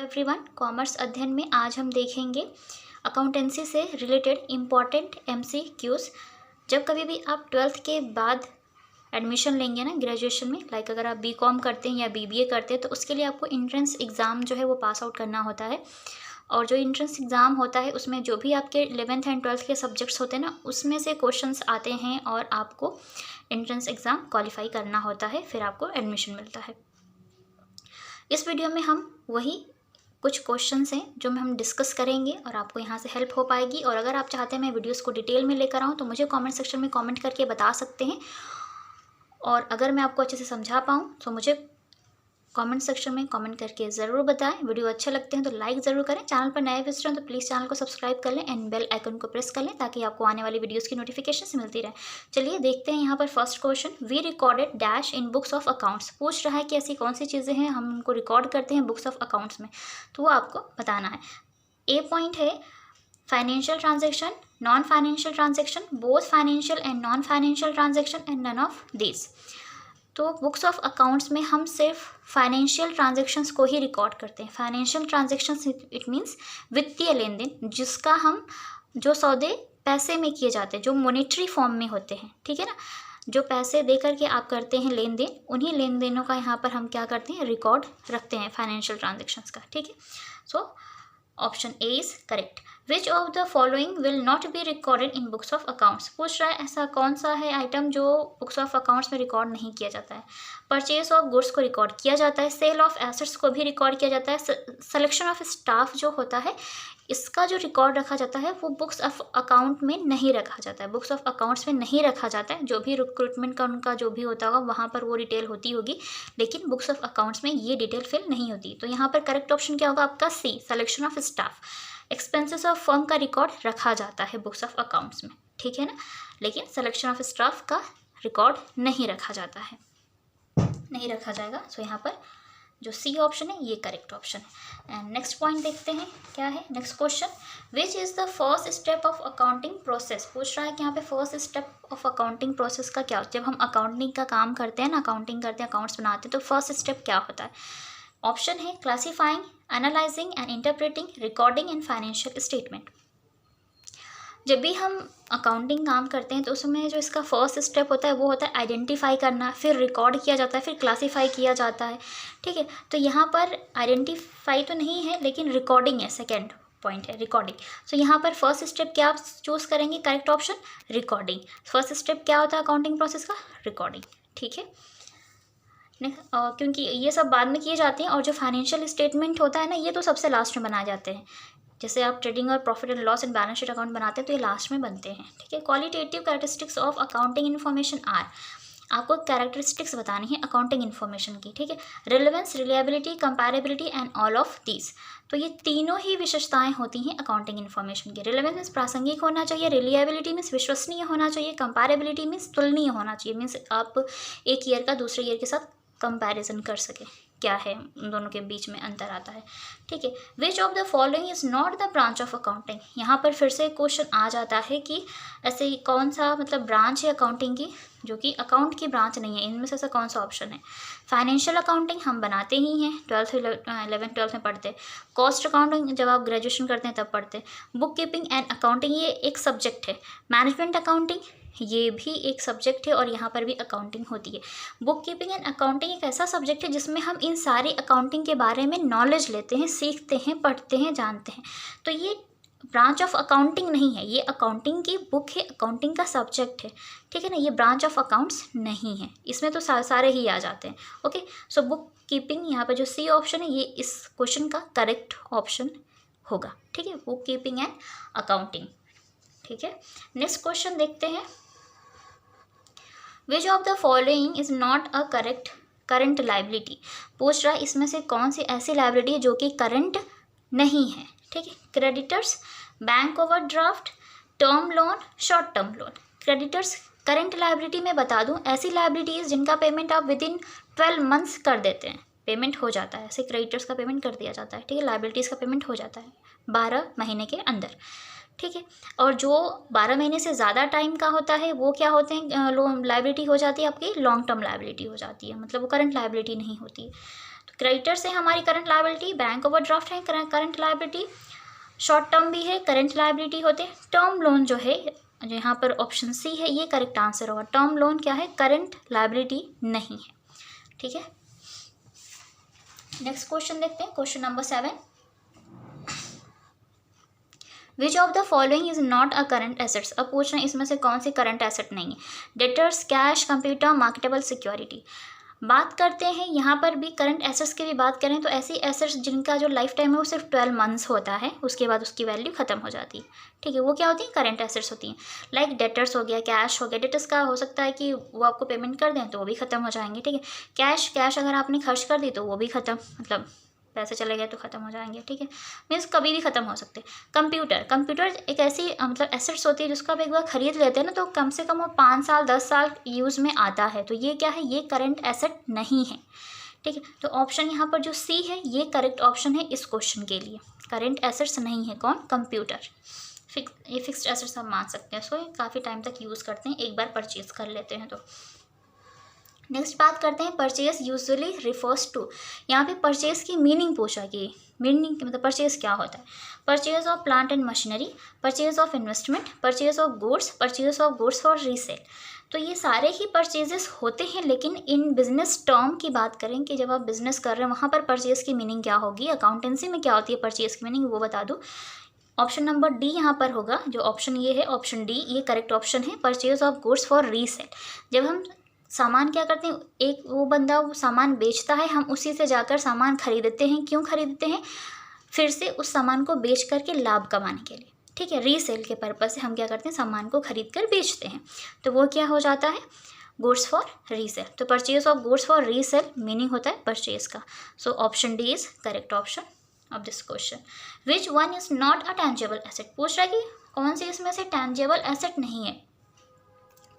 Everyone, commerce अध्ययन में आज हम देखेंगे अकाउंटेंसी से रिलेटेड इम्पॉर्टेंट MCQs। जब कभी भी आप 12th के बाद एडमिशन लेंगे ना ग्रेजुएशन में, लाइक अगर आप BCom करते हैं या BBA करते हैं तो उसके लिए आपको एंट्रेंस एग्ज़ाम जो है वो पास आउट करना होता है। और जो एंट्रेंस एग्ज़ाम होता है उसमें जो भी आपके 11th एंड 12th के सब्जेक्ट्स होते हैं ना, उसमें से क्वेश्चंस आते हैं और आपको एंट्रेंस एग्ज़ाम क्वालिफाई करना होता है, फिर आपको एडमिशन मिलता है। इस वीडियो में हम वही कुछ क्वेश्चंस हैं जो हम डिस्कस करेंगे और आपको यहाँ से हेल्प हो पाएगी। और अगर आप चाहते हैं मैं वीडियोस को डिटेल में लेकर आऊँ तो मुझे कमेंट सेक्शन में कमेंट करके बता सकते हैं। और अगर मैं आपको अच्छे से समझा पाऊँ तो मुझे कमेंट सेक्शन में कमेंट करके ज़रूर बताएं। वीडियो अच्छे लगते हैं तो लाइक ज़रूर करें। चैनल पर नए विजिटर हैं तो प्लीज़ चैनल को सब्सक्राइब कर लें एंड बेल आइकन को प्रेस कर लें ताकि आपको आने वाली वीडियोस की नोटिफिकेशन मिलती रहे। चलिए देखते हैं यहाँ पर first question, we recorded dash in books of accounts. पूछ रहा है कि ऐसी कौन सी चीज़ें हैं हम उनको रिकॉर्ड करते हैं बुक्स ऑफ अकाउंट्स में, तो वो आपको बताना है। ए पॉइंट है financial transaction, non financial transaction, both financial and non financial transaction and none of this. तो बुक्स ऑफ अकाउंट्स में हम सिर्फ फाइनेंशियल ट्रांजैक्शंस को ही रिकॉर्ड करते हैं। फाइनेंशियल ट्रांजैक्शंस इट मीन्स वित्तीय लेन देन, जिसका हम जो सौदे पैसे में किए जाते हैं, जो मॉनेटरी फॉर्म में होते हैं, ठीक है ना, जो पैसे दे करके आप करते हैं लेन देन, उन्हीं लेन देनों का यहाँ पर हम क्या करते हैं, रिकॉर्ड रखते हैं फाइनेंशियल ट्रांजेक्शन्स का, ठीक है। So option A is correct. Which of the following will not be recorded in books of accounts. पूछ रहा है ऐसा कौन सा है आइटम जो बुक्स ऑफ अकाउंट्स में रिकॉर्ड नहीं किया जाता है। परचेज ऑफ गुड्स को रिकॉर्ड किया जाता है, सेल ऑफ एसेट्स को भी रिकॉर्ड किया जाता है, सिलेक्शन ऑफ स्टाफ जो होता है इसका जो रिकॉर्ड रखा जाता है वो बुक्स ऑफ अकाउंट में नहीं रखा जाता है, बुक्स ऑफ अकाउंट्स में नहीं रखा जाता है। जो भी रिक्रूटमेंट का उनका जो भी होता होगा वहाँ पर वो डिटेल होती होगी, लेकिन बुक्स ऑफ अकाउंट्स में ये डिटेल फिल नहीं होती। तो यहाँ पर करेक्ट ऑप्शन क्या होगा आपका, C, selection of staff. Expenses of firm का रिकॉर्ड रखा जाता है बुक्स ऑफ अकाउंट्स में, ठीक है ना, लेकिन सिलेक्शन ऑफ स्टाफ का रिकॉर्ड नहीं रखा जाता है, नहीं रखा जाएगा। सो यहाँ पर जो सी ऑप्शन है ये करेक्ट ऑप्शन है। एंड नेक्स्ट पॉइंट देखते हैं क्या है। Next question, which is the first step of accounting process. पूछ रहा है कि यहाँ पे first step of accounting process का क्या, जब हम अकाउंटिंग का काम करते हैं ना, अकाउंटिंग करते हैं, अकाउंट्स बनाते हैं, तो फर्स्ट स्टेप क्या होता है। ऑप्शन है classifying, analysing and interpreting, recording and financial statement. जब भी हम अकाउंटिंग काम करते हैं तो उसमें जो इसका फर्स्ट स्टेप होता है वो होता है आइडेंटिफाई करना, फिर रिकॉर्ड किया जाता है, फिर क्लासीफाई किया जाता है, ठीक है। तो यहाँ पर आइडेंटिफाई तो नहीं है लेकिन रिकॉर्डिंग है, सेकेंड पॉइंट है रिकॉर्डिंग। सो यहाँ पर फर्स्ट स्टेप क्या आप चूज़ करेंगे, correct option recording. First step क्या होता है अकाउंटिंग प्रोसेस का, रिकॉर्डिंग, ठीक है। क्योंकि ये सब बाद में किए जाते हैं और जो फाइनेंशियल स्टेटमेंट होता है ना, ये तो सबसे लास्ट में बनाए जाते हैं। जैसे आप ट्रेडिंग और profit and loss and balance sheet account बनाते हैं तो ये लास्ट में बनते हैं, ठीक है। Qualitative characteristics of accounting information are, आपको कैरेक्टरिस्टिक्स बतानी है अकाउंटिंग इन्फॉर्मेशन की, ठीक है। Relevance, reliability, comparability and all of these. तो ये तीनों ही विशेषताएं होती हैं अकाउंटिंग इन्फॉर्मेशन की। रिलेवेंस मीन्स प्रासंगिक होना चाहिए, रिलायबिलिटी मीन्स विश्वसनीय होना चाहिए, कंपैरेबिलिटी मीन्स तुलनीय होना चाहिए, मीन्स आप एक ईयर का दूसरे ईयर के साथ कंपैरिजन कर सके, क्या है उन दोनों के बीच में अंतर आता है, ठीक है। विच of the following is not the branch of accounting. यहाँ पर फिर से क्वेश्चन आ जाता है कि ऐसे कौन सा मतलब ब्रांच है अकाउंटिंग की जो कि अकाउंट की ब्रांच नहीं है, इनमें से ऐसा कौन सा ऑप्शन है। फाइनेंशियल अकाउंटिंग हम बनाते ही हैं, 11th 12th में पढ़ते हैं। कॉस्ट अकाउंटिंग जब आप ग्रेजुएशन करते हैं तब पढ़ते हैं। बुक कीपिंग एंड अकाउंटिंग ये एक सब्जेक्ट है। मैनेजमेंट अकाउंटिंग ये भी एक सब्जेक्ट है और यहाँ पर भी अकाउंटिंग होती है। बुक कीपिंग एंड अकाउंटिंग एक ऐसा सब्जेक्ट है जिसमें हम इन सारी अकाउंटिंग के बारे में नॉलेज लेते हैं, सीखते हैं, पढ़ते हैं, जानते हैं। तो ये ब्रांच ऑफ अकाउंटिंग नहीं है, ये अकाउंटिंग की बुक है, अकाउंटिंग का सब्जेक्ट है, ठीक है ना। ये ब्रांच ऑफ अकाउंट्स नहीं है, इसमें तो सारे ही आ जाते हैं, ओके। सो बुक कीपिंग यहाँ पर जो सी ऑप्शन है ये इस क्वेश्चन का करेक्ट ऑप्शन होगा, ठीक है, बुक कीपिंग एंड अकाउंटिंग, ठीक है। नेक्स्ट क्वेश्चन देखते हैं, which of the following is not a current liability. पूछ रहा है इसमें से कौन सी ऐसी लाइबिलिटी है जो कि करंट नहीं है, ठीक है। Creditors, bank overdraft, term loan, short term loan. Creditors current liability में बता दूं ऐसी लाइबिलिटीज़ जिनका पेमेंट आप विद इन 12 मंथ्स कर देते हैं, पेमेंट हो जाता है, ऐसे क्रेडिटर्स का पेमेंट कर दिया जाता है, ठीक है। लाइबिलिटीज़ का पेमेंट हो जाता है 12 महीने के अंदर, ठीक है। और जो 12 महीने से ज़्यादा टाइम का होता है वो क्या होते हैं, लाइबिलिटी हो जाती है आपकी लॉन्ग टर्म लाइबिलिटी हो जाती है, मतलब वो करंट लाइबिलिटी नहीं होती है। तो क्रेडिटर से हमारी करंट लायबिलिटी, बैंक ओवरड्राफ्ट है करंट लायबिलिटी, शॉर्ट टर्म भी है करंट लायबिलिटी होते हैं। टर्म लोन जो है यहाँ पर ऑप्शन सी है, ये करेक्ट आंसर होगा। टर्म लोन क्या है, करंट लायबिलिटी नहीं है। ठीक है, नेक्स्ट क्वेश्चन देखते हैं, question number 7। Which of the following is not a current assets. अब पूछ रहे हैं इसमें से कौन सी करंट एसेट नहीं है। Debtors, cash, computer, marketable security. बात करते हैं यहाँ पर भी करंट एसेट्स की भी बात करें तो ऐसी एसेट्स जिनका जो लाइफ टाइम है वो सिर्फ 12 मंथ्स होता है, उसके बाद उसकी वैल्यू खत्म हो जाती है। ठीक है, वो क्या होती है, करंट एसेट्स होती हैं। लाइक डेटर्स हो गया, कैश हो गया। डेटर्स का हो सकता है कि वो आपको पेमेंट कर दें तो वो भी खत्म हो जाएंगे। ठीक है, कैश अगर आपने खर्च कर दी तो वो भी खत्म, मतलब पैसे चले गए तो ख़त्म हो जाएंगे। ठीक है, मीन्स कभी भी ख़त्म हो सकते हैं। कंप्यूटर एक ऐसी मतलब एसेट्स होती है जिसको आप एक बार खरीद लेते हैं ना तो कम से कम वो 5 साल 10 साल यूज़ में आता है, तो ये क्या है, ये करंट एसेट नहीं है। ठीक है, तो ऑप्शन यहाँ पर जो सी है ये करेक्ट ऑप्शन है इस क्वेश्चन के लिए। करंट एसेट्स नहीं है कौन, कंप्यूटर। ये फिक्स्ड एसेट्स आप मान सकते हैं, सो काफ़ी टाइम तक यूज़ करते हैं, एक बार परचेज कर लेते हैं तो। नेक्स्ट बात करते हैं, परचेज यूजुअली रिफर्स टू। यहाँ पे परचेज की मीनिंग पूछा कि मीनिंग मतलब परचेज क्या होता है। Purchase of plant and machinery, purchase of investment, purchase of goods for resale. तो ये सारे ही परचेजेस होते हैं, लेकिन इन बिजनेस टर्म की बात करें कि जब आप बिजनेस कर रहे हैं वहाँ पर परचेज की मीनिंग क्या होगी, अकाउंटेंसी में क्या होती है परचेज की मीनिंग, वो बता दूँ। ऑप्शन नंबर डी यहाँ पर होगा, जो ऑप्शन ये है ऑप्शन डी, ये करेक्ट ऑप्शन है। Purchase of goods for resale, जब हम सामान क्या करते हैं, एक वो बंदा वो सामान बेचता है, हम उसी से जाकर सामान खरीदते हैं। क्यों खरीदते हैं, फिर से उस सामान को बेच करके लाभ कमाने के लिए। ठीक है, रीसेल के पर्पज़ से हम क्या करते हैं, सामान को खरीद कर बेचते हैं, तो वो क्या हो जाता है, गुड्स फॉर रीसेल। तो purchase of goods for resale meaning होता है परचेज का। So option D is correct option of this question. Which one is not a tangible asset, पूछ रहा है कि कौन सी इसमें से टैंजेबल एसेट नहीं है।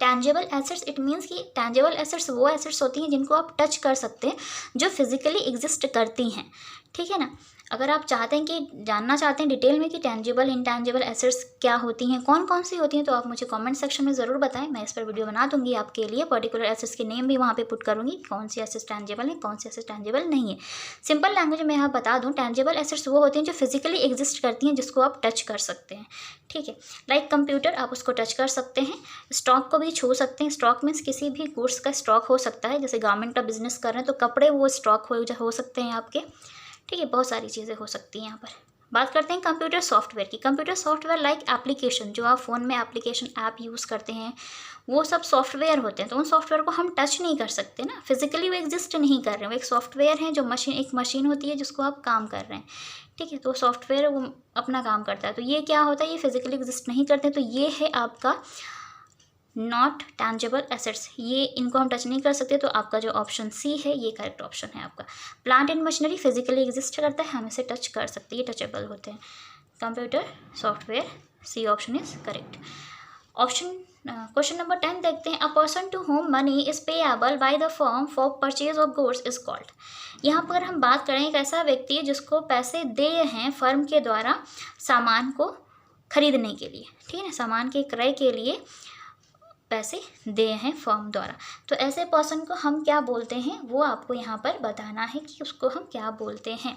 टैंजेबल एसेट्स इट मीन्स कि टैंजेबल एसेट्स वो एसेट्स होती हैं जिनको आप टच कर सकते हैं, जो फिजिकली एग्जिस्ट करती हैं। ठीक है ना, अगर आप चाहते हैं कि जानना चाहते हैं डिटेल में कि टैंजेबल इंटैंजेबल एसेट्स क्या होती हैं, कौन कौन सी होती हैं, तो आप मुझे कमेंट सेक्शन में ज़रूर बताएं। मैं इस पर वीडियो बना दूंगी आपके लिए, पर्टिकुलर एसेट्स के नेम भी वहाँ पे पुट करूँगी, कौन सी एसेट्स टैंजेबल है, कौन सी एसेट्स टैंजेबल नहीं है। सिंपल लैंग्वेज में यहाँ बता दूँ, टैंजेबल एसेट्स वो होती हैं जो फिजिकली एग्जिस्ट करती हैं, जिसको आप टच कर सकते हैं। ठीक है, लाइक कंप्यूटर आप उसको टच कर सकते हैं, स्टॉक को भी छू सकते हैं। स्टॉक मीन्स किसी भी गुड्स का स्टॉक हो सकता है, जैसे गारमेंट का बिजनेस कर रहे हैं तो कपड़े वो स्टॉक हो सकते हैं आपके। ठीक है, बहुत सारी चीज़ें हो सकती हैं यहाँ पर। बात करते हैं कंप्यूटर सॉफ्टवेयर की। कंप्यूटर सॉफ्टवेयर लाइक एप्लीकेशन, जो आप फ़ोन में एप्लीकेशन ऐप यूज़ करते हैं वो सब सॉफ्टवेयर होते हैं, तो उन सॉफ्टवेयर को हम टच नहीं कर सकते ना, फिजिकली वो एग्जिस्ट नहीं कर रहे हैं, वो एक सॉफ्टवेयर है जो एक मशीन होती है जिसको आप काम कर रहे हैं। ठीक है, तो सॉफ्टवेयर वो अपना काम करता है, तो ये क्या होता है, ये फिजिकली एग्जिस्ट नहीं करते, तो ये है आपका नॉट टैंजेबल एसेट्स, ये इनको हम टच नहीं कर सकते, तो आपका जो ऑप्शन सी है ये करेक्ट ऑप्शन है आपका। Plant and machinery physically exist करता है, हम इसे टच कर सकते हैं, ये टचेबल होते हैं। Computer software, C option is correct. Question number 10 देखते हैं। A person to whom money is payable by the firm for purchase of goods is called. यहाँ पर हम बात करें एक ऐसा व्यक्ति है जिसको पैसे देय हैं फर्म के द्वारा सामान को खरीदने के लिए। ठीक है ना, सामान के क्रय के लिए पैसे दिए हैं फर्म द्वारा, तो ऐसे पर्सन को हम क्या बोलते हैं वो आपको यहाँ पर बताना है कि उसको हम क्या बोलते हैं।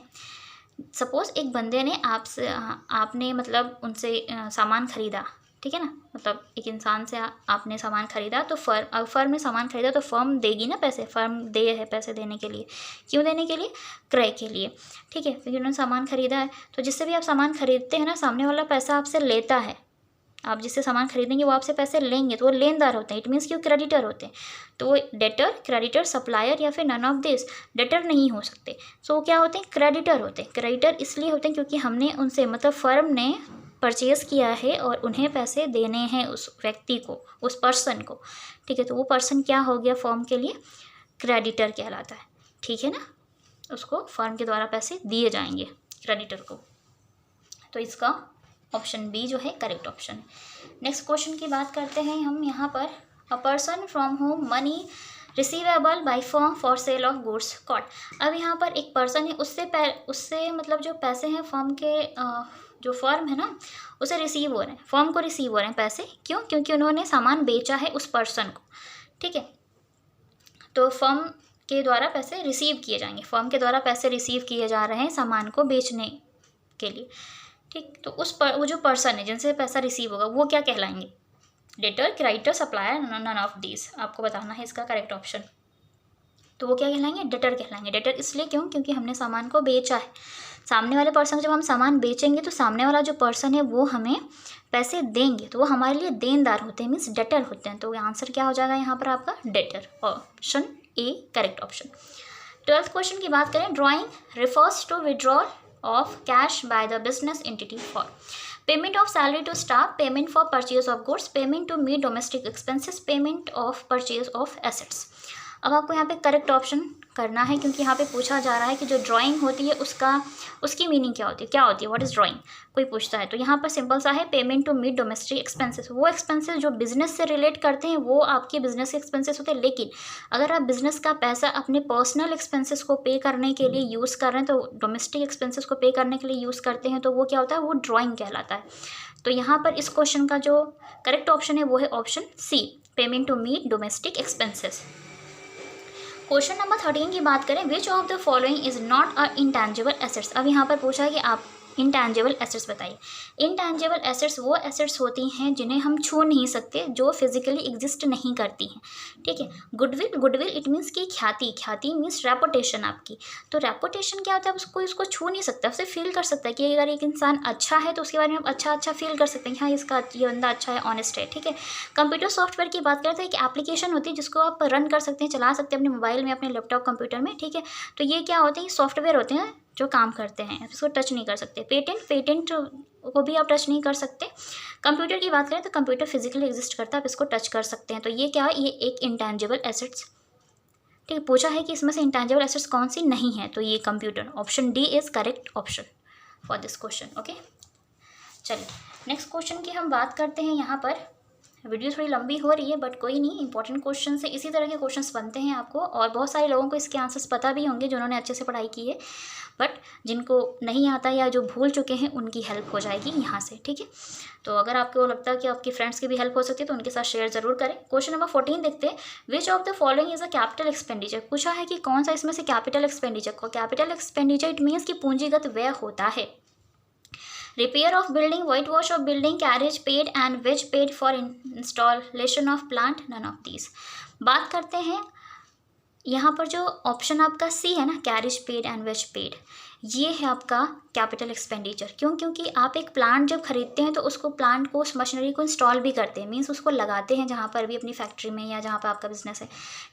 सपोज़ एक बंदे ने आपने मतलब उनसे सामान खरीदा, ठीक है ना, मतलब एक इंसान से आपने सामान खरीदा, तो फर्म ने सामान खरीदा तो फर्म देगी ना पैसे, फर्म दे है पैसे देने के लिए। क्यों देने के लिए, क्रय के लिए। ठीक है, क्योंकि उन्होंने सामान खरीदा है, तो जिससे भी आप सामान खरीदते हैं ना, सामने वाला पैसा आपसे लेता है, आप जिससे सामान खरीदेंगे वो आपसे पैसे लेंगे, तो वो लेनदार होते हैं, इट मीन्स कि वो क्रेडिटर होते हैं। तो वो डेटर, क्रेडिटर, सप्लायर या फिर नन ऑफ दिस, डेटर नहीं हो सकते। सो क्या होते हैं, क्रेडिटर होते हैं। क्रेडिटर इसलिए होते हैं क्योंकि हमने उनसे मतलब फर्म ने परचेज़ किया है और उन्हें पैसे देने हैं उस व्यक्ति को, उस पर्सन को। ठीक है, तो वो पर्सन क्या हो गया फर्म के लिए, क्रेडिटर कहलाता है। ठीक है ना, उसको फर्म के द्वारा पैसे दिए जाएंगे क्रेडिटर को, तो इसका ऑप्शन बी जो है करेक्ट ऑप्शन है। नेक्स्ट क्वेश्चन की बात करते हैं हम यहाँ पर। A person from whom money receivable by firm for sale of goods called. अब यहाँ पर एक पर्सन है, उससे मतलब जो पैसे हैं फर्म के जो फर्म है ना उसे रिसीव हो रहे हैं, फर्म को रिसीव हो रहे हैं पैसे। क्यों, क्योंकि उन्होंने सामान बेचा है उस पर्सन को। ठीक है, तो फर्म के द्वारा पैसे रिसीव किए जाएंगे, फर्म के द्वारा पैसे रिसीव किए जा रहे हैं सामान को बेचने के लिए, ठीक। तो वो जो पर्सन है जिनसे पैसा रिसीव होगा वो क्या कहलाएंगे? Debtor, creditor, supplier, none of these. आपको बताना है इसका करेक्ट ऑप्शन। तो वो क्या कहलाएंगे? डेटर कहलाएंगे। डेटर इसलिए क्यों? क्योंकि हमने सामान को बेचा है। सामने वाले पर्सन को जब हम सामान बेचेंगे तो सामने वाला जो पर्सन है वो हमें पैसे देंगे, तो वो हमारे लिए देनदार होते हैं, मीन्स डेटर होते हैं। तो आंसर क्या हो जाएगा यहाँ पर आपका? Debtor. Option A correct option. 12th question की बात करें, drawing refers to withdrawal of cash by the business entity for payment of salary to staff, payment for purchase of goods, payment to meet domestic expenses, payment of purchase of assets. अब आपको यहाँ पे correct option करना है, क्योंकि यहाँ पे पूछा जा रहा है कि जो ड्राइंग होती है उसकी मीनिंग क्या होती है, व्हाट इज़ ड्राइंग, कोई पूछता है। तो यहाँ पर सिंपल सा है, payment to meet domestic expenses. वो एक्सपेंसेस जो बिजनेस से रिलेट करते हैं वो आपके बिजनेस के एक्सपेंसेस होते हैं, लेकिन अगर आप बिजनेस का पैसा अपने पर्सनल एक्सपेंसेस को पे करने के लिए यूज़ कर रहे हैं, तो डोमेस्टिक एक्सपेंसेस को पे करने के लिए यूज़ करते हैं, तो वो क्या होता है? वो ड्राइंग कहलाता है। तो यहाँ पर इस क्वेश्चन का जो करेक्ट ऑप्शन है वो है option C, payment to meet domestic expenses. Question number 13 की बात करें, which of the following is not a intangible assets. अब यहाँ पर पूछा है कि आप इंटैंजिबल एसेट्स बताइए। इंटैंजिबल एसेट्स वो एसेट्स होती हैं जिन्हें हम छू नहीं सकते, जो फिजिकली एग्जिस्ट नहीं करती हैं, ठीक है। गुडविल इट मीन्स की ख्याति मीन्स रेपुटेशन आपकी। तो रेपुटेशन क्या होता है? उसको इसको छू नहीं सकता, उसे फील कर सकता है कि अगर एक इंसान अच्छा है तो उसके बारे में हम अच्छा फील कर सकते हैं, हाँ ये बंदा अच्छा है, ऑनेस्ट है, ठीक है। कंप्यूटर सॉफ्टवेयर की बात करते हैं, एक एप्लीकेशन होती है जिसको आप रन कर सकते हैं, चला सकते हैं अपने मोबाइल में, अपने लैपटॉप कंप्यूटर में, ठीक है। तो ये क्या होते हैं? सॉफ्टवेयर होते हैं जो काम करते हैं, इसको टच नहीं कर सकते। पेटेंट को भी आप टच नहीं कर सकते। कंप्यूटर की बात करें तो कंप्यूटर फिजिकली एग्जिस्ट करता है, आप इसको टच कर सकते हैं। तो ये क्या है? ये एक इंटैंजिबल एसेट्स, ठीक है। पूछा है कि इसमें से इंटैंजिबल एसेट्स कौन सी नहीं है, तो ये computer. Option D is correct option for this question. Okay, चलिए नेक्स्ट क्वेश्चन की हम बात करते हैं। यहाँ पर वीडियो थोड़ी लंबी हो रही है बट कोई नहीं, इंपॉर्टेंट क्वेश्चन से इसी तरह के क्वेश्चंस बनते हैं आपको, और बहुत सारे लोगों को इसके आंसर्स पता भी होंगे जिन्होंने अच्छे से पढ़ाई की है, बट जिनको नहीं आता या जो भूल चुके हैं उनकी हेल्प हो जाएगी यहाँ से, ठीक है। तो अगर आपको लगता है कि आपकी फ्रेंड्स की भी हेल्प हो सकती है तो उनके साथ शेयर जरूर करें। क्वेश्चन नंबर 14 देखते हैं, which of the following is a capital expenditure. पूछा है कि कौन सा इसमें से capital expenditure. Capital expenditure it means कि पूंजीगत व्यय होता है। Repair of building, white wash of building, carriage paid and wage paid for installation of plant, none of these. बात करते हैं यहाँ पर जो ऑप्शन आपका सी है ना, carriage paid and wage paid, ये है आपका कैपिटल एक्सपेंडिचर। क्यों? क्योंकि आप एक प्लांट जब खरीदते हैं तो उसको प्लांट को, उस मशीनरी को इंस्टॉल भी करते हैं, मीन्स उसको लगाते हैं जहाँ पर भी अपनी फैक्ट्री में या जहाँ पर आपका बिजनेस है,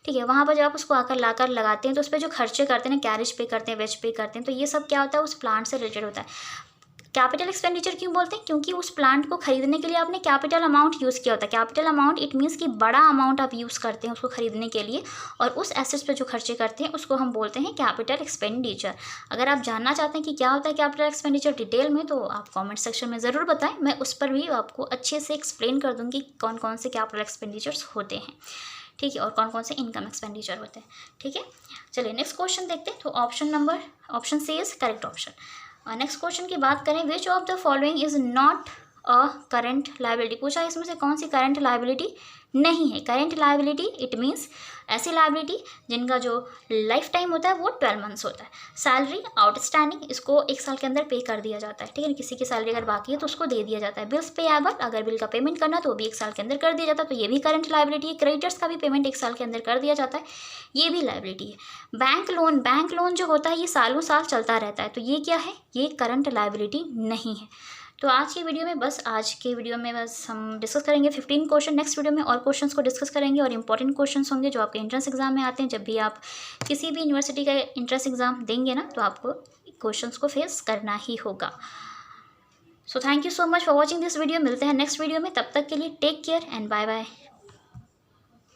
ठीक है। वहाँ पर जब आप उसको लाकर लगाते हैं तो उस पर जो खर्चे करते हैं, कैरेज पे करते हैं, वेज पे करते हैं, तो ये सब क्या होता है? उस प्लांट से रिलेटेड होता है। कैपिटल एक्सपेंडिचर क्यों बोलते हैं? क्योंकि उस प्लांट को खरीदने के लिए आपने कैपिटल अमाउंट यूज़ किया होता है। कैपिटल अमाउंट इट मीन्स कि बड़ा अमाउंट आप यूज़ करते हैं उसको खरीदने के लिए, और उस एसेट्स पे जो खर्चे करते हैं उसको हम बोलते हैं कैपिटल एक्सपेंडिचर। अगर आप जानना चाहते हैं कि क्या होता है कैपिटल एक्सपेंडिचर डिटेल में, तो आप कमेंट सेक्शन में ज़रूर बताएं, मैं उस पर भी आपको अच्छे से एक्सप्लेन कर दूँगी कौन कौन से कैपिटल एक्सपेंडिचर्स होते हैं, ठीक है, और कौन कौन से इनकम एक्सपेंडिचर होते हैं, ठीक है। चलिए नेक्स्ट क्वेश्चन देखते हैं। तो option C is correct option. Next question की बात करें, which of the following is not a current liability. पूछा इसमें से कौन सी करेंट लाइबिलिटी नहीं है। करेंट लाइबिलिटी इट मीन्स ऐसी लाइबिलिटी जिनका जो लाइफ टाइम होता है वो 12 मंथ्स होता है। सैलरी आउटस्टैंडिंग, इसको 1 साल के अंदर पे कर दिया जाता है, ठीक है। किसी की सैलरी अगर बाकी है तो उसको दे दिया जाता है। बिल्स पेएबल, अगर बिल का पेमेंट करना है तो वो भी 1 साल के अंदर कर दिया जाता है, तो ये भी करंट लाइबिलिटी है। क्रेडिटर्स का भी पेमेंट 1 साल के अंदर कर दिया जाता है, ये भी लाइबिलिटी है। बैंक लोन जो होता है ये सालों साल चलता रहता है, तो ये क्या है? ये करंट लाइबिलिटी नहीं है। तो आज की वीडियो में बस हम डिस्कस करेंगे 15 क्वेश्चन। नेक्स्ट वीडियो में और क्वेश्चंस को डिस्कस करेंगे, और इंपॉर्टेंट क्वेश्चंस होंगे जो आपके एंट्रेंस एग्जाम में आते हैं। जब भी आप किसी भी यूनिवर्सिटी का एंट्रेंस एग्जाम देंगे ना, तो आपको क्वेश्चंस को फेस करना ही होगा। So thank you so much for watching this video. मिलते हैं नेक्स्ट वीडियो में, तब तक के लिए take care and bye bye.